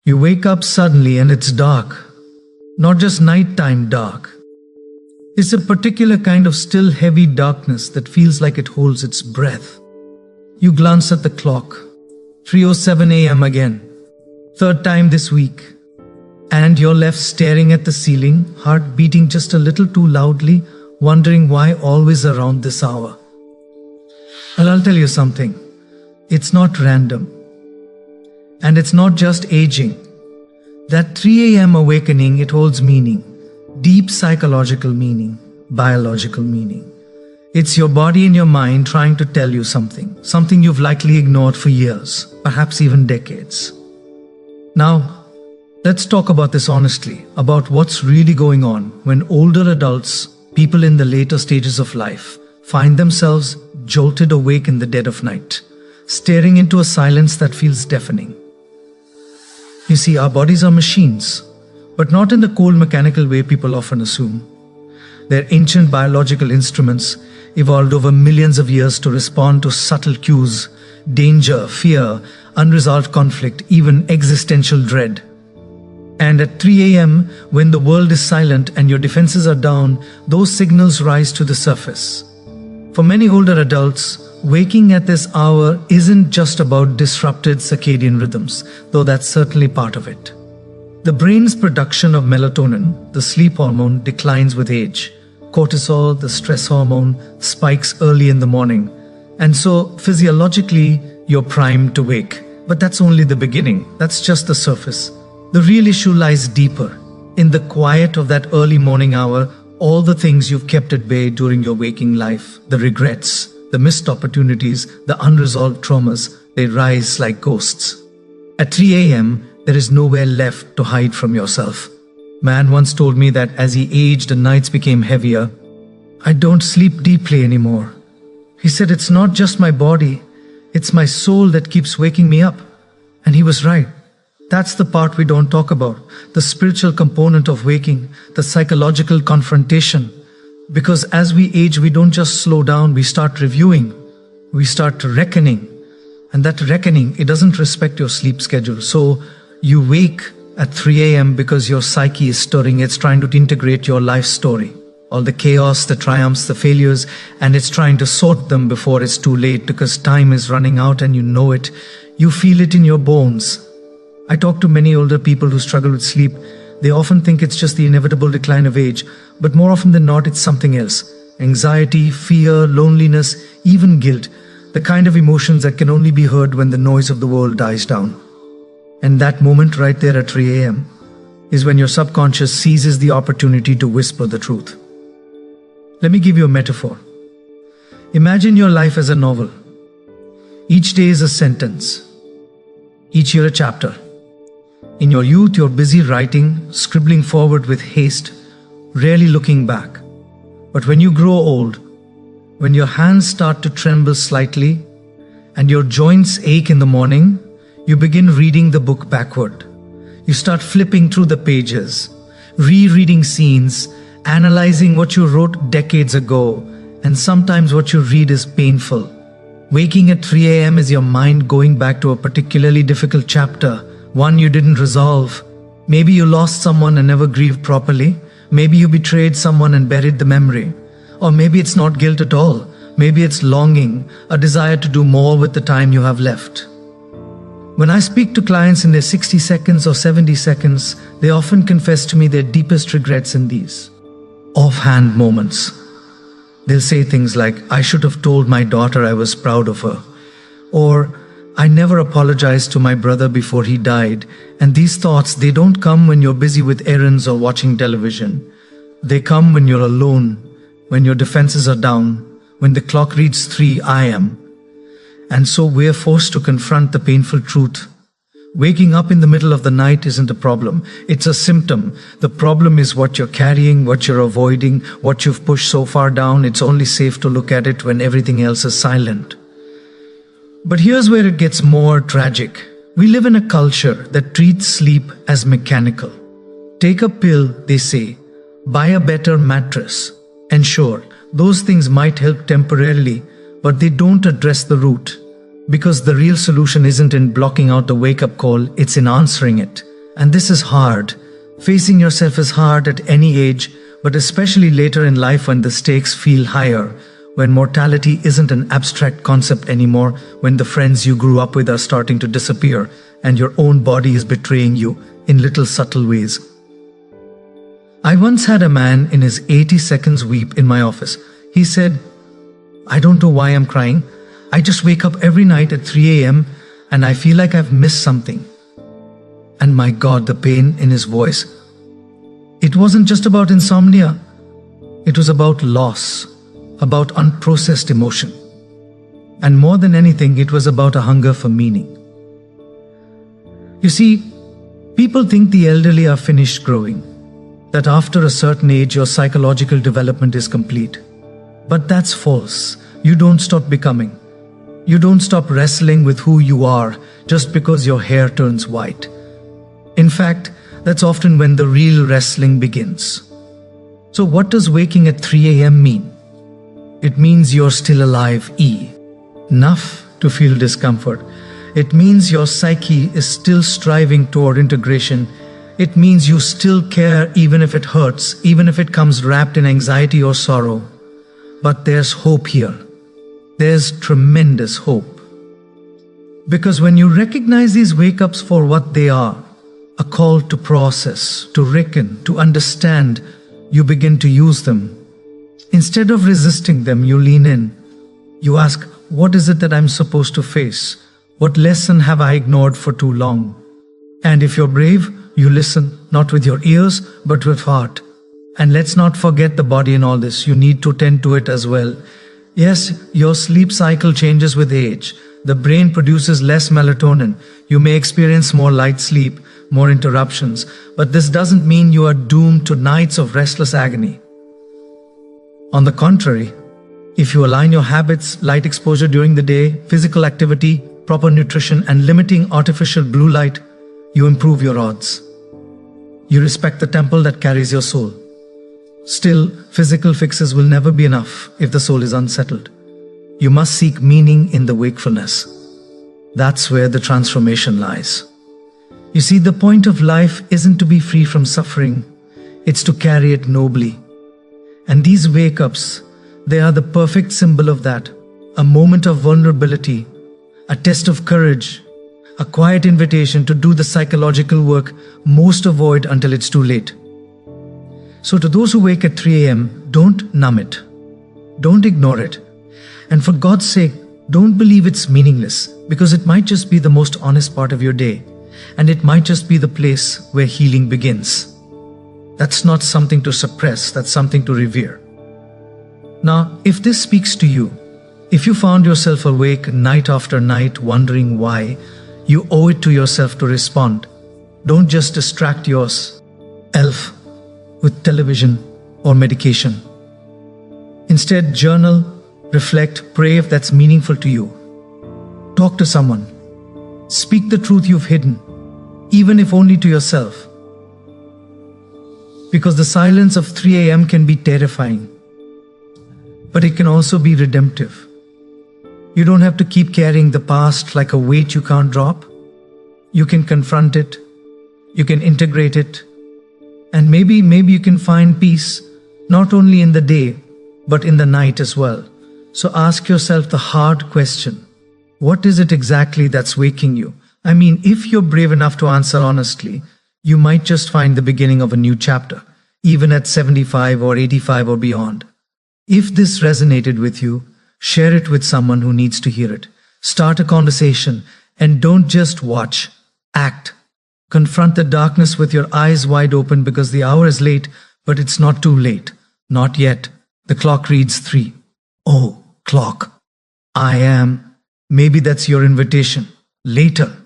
You wake up suddenly and it's dark. Not just nighttime dark. It's a particular kind of still heavy darkness that feels like it holds its breath. You glance at the clock. 3:07 a.m. again. Third time this week. And you're left staring at the ceiling, heart beating just a little too loudly, wondering why always around this hour. Well, I'll tell you something. It's not random. And it's not just aging. That 3 a.m. awakening, it holds meaning. Deep psychological meaning, biological meaning. It's your body and your mind trying to tell you something you've likely ignored for years, perhaps even decades. Now, let's talk about this honestly, about what's really going on when older adults, people in the later stages of life, find themselves jolted awake in the dead of night, staring into a silence that feels deafening. You see, our bodies are machines, but not in the cold mechanical way people often assume. They're ancient biological instruments evolved over millions of years to respond to subtle cues, danger, fear, unresolved conflict, even existential dread. And at 3 a.m., when the world is silent and your defenses are down, those signals rise to the surface. For many older adults, waking at this hour isn't just about disrupted circadian rhythms, though that's certainly part of it. The brain's production of melatonin, the sleep hormone, declines with age. Cortisol, the stress hormone, spikes early in the morning. And so, physiologically, you're primed to wake. But that's only the beginning. That's just the surface. The real issue lies deeper. In the quiet of that early morning hour, all the things you've kept at bay during your waking life, the regrets, the missed opportunities, the unresolved traumas, they rise like ghosts. At 3 a.m., there is nowhere left to hide from yourself. Man once told me that as he aged and nights became heavier, I don't sleep deeply anymore. He said, it's not just my body, it's my soul that keeps waking me up. And he was right. That's the part we don't talk about, the spiritual component of waking, the psychological confrontation. Because as we age, we don't just slow down, we start reviewing, we start reckoning. And that reckoning, it doesn't respect your sleep schedule. So you wake at 3 a.m. because your psyche is stirring, it's trying to integrate your life story. All the chaos, the triumphs, the failures, and it's trying to sort them before it's too late because time is running out and you know it. You feel it in your bones. I talk to many older people who struggle with sleep. They often think it's just the inevitable decline of age, but more often than not, it's something else. Anxiety, fear, loneliness, even guilt. The kind of emotions that can only be heard when the noise of the world dies down. And that moment right there at 3 a.m. is when your subconscious seizes the opportunity to whisper the truth. Let me give you a metaphor. Imagine your life as a novel. Each day is a sentence. Each year a chapter. In your youth, you're busy writing, scribbling forward with haste, rarely looking back. But when you grow old, when your hands start to tremble slightly and your joints ache in the morning, you begin reading the book backward. You start flipping through the pages, rereading scenes, analyzing what you wrote decades ago, and sometimes what you read is painful. Waking at 3 a.m. is your mind going back to a particularly difficult chapter, one you didn't resolve. Maybe you lost someone and never grieved properly. Maybe you betrayed someone and buried the memory. Or maybe it's not guilt at all. Maybe it's longing, a desire to do more with the time you have left. When I speak to clients in their 60 seconds or 70 seconds, they often confess to me their deepest regrets in these offhand moments. They'll say things like, I should have told my daughter I was proud of her. Or, I never apologized to my brother before he died. And these thoughts, they don't come when you're busy with errands or watching television. They come when you're alone, when your defenses are down, when the clock reads 3 a.m. And so we're forced to confront the painful truth. Waking up in the middle of the night isn't a problem. It's a symptom. The problem is what you're carrying, what you're avoiding, what you've pushed so far down. It's only safe to look at it when everything else is silent. But here's where it gets more tragic. We live in a culture that treats sleep as mechanical. Take a pill, they say. Buy a better mattress. And sure, those things might help temporarily, but they don't address the root. Because the real solution isn't in blocking out the wake-up call, it's in answering it. And this is hard. Facing yourself is hard at any age, but especially later in life when the stakes feel higher, when mortality isn't an abstract concept anymore, when the friends you grew up with are starting to disappear, and your own body is betraying you in little subtle ways. I once had a man in his 80 seconds weep in my office. He said, "I don't know why I'm crying. I just wake up every night at 3 a.m. and I feel like I've missed something." And my God, the pain in his voice. It wasn't just about insomnia. It was about loss, about unprocessed emotion. And more than anything, it was about a hunger for meaning. You see, people think the elderly are finished growing, that after a certain age your psychological development is complete. But that's false. You don't stop becoming. You don't stop wrestling with who you are just because your hair turns white. In fact, that's often when the real wrestling begins. So what does waking at 3 a.m. mean? It means you're still alive, enough to feel discomfort. It means your psyche is still striving toward integration. It means you still care even if it hurts, even if it comes wrapped in anxiety or sorrow. But there's hope here. There's tremendous hope. Because when you recognize these wake-ups for what they are, a call to process, to reckon, to understand, you begin to use them. Instead of resisting them, you lean in. You ask, what is it that I'm supposed to face? What lesson have I ignored for too long? And if you're brave, you listen, not with your ears, but with heart. And let's not forget the body in all this. You need to tend to it as well. Yes, your sleep cycle changes with age. The brain produces less melatonin. You may experience more light sleep, more interruptions, but this doesn't mean you are doomed to nights of restless agony. On the contrary, if you align your habits, light exposure during the day, physical activity, proper nutrition, and limiting artificial blue light, you improve your odds. You respect the temple that carries your soul. Still, physical fixes will never be enough if the soul is unsettled. You must seek meaning in the wakefulness. That's where the transformation lies. You see, the point of life isn't to be free from suffering, it's to carry it nobly. And these wake-ups, they are the perfect symbol of that. A moment of vulnerability, a test of courage, a quiet invitation to do the psychological work most avoid until it's too late. So to those who wake at 3 a.m., don't numb it. Don't ignore it. And for God's sake, don't believe it's meaningless, because it might just be the most honest part of your day. And it might just be the place where healing begins. That's not something to suppress, that's something to revere. Now, if this speaks to you, if you found yourself awake night after night wondering why, you owe it to yourself to respond. Don't just distract yourself with television or medication. Instead, journal, reflect, pray if that's meaningful to you. Talk to someone. Speak the truth you've hidden, even if only to yourself. Because the silence of 3 a.m. can be terrifying, but it can also be redemptive. You don't have to keep carrying the past like a weight you can't drop. You can confront it, you can integrate it, and maybe you can find peace not only in the day, but in the night as well. So ask yourself the hard question. What is it exactly that's waking you? I mean, if you're brave enough to answer honestly, you might just find the beginning of a new chapter, even at 75 or 85 or beyond. If this resonated with you, share it with someone who needs to hear it. Start a conversation, and don't just watch, act. Confront the darkness with your eyes wide open, because the hour is late, but it's not too late. Not yet. The clock reads 3. Oh, clock. I am. Maybe that's your invitation. Later.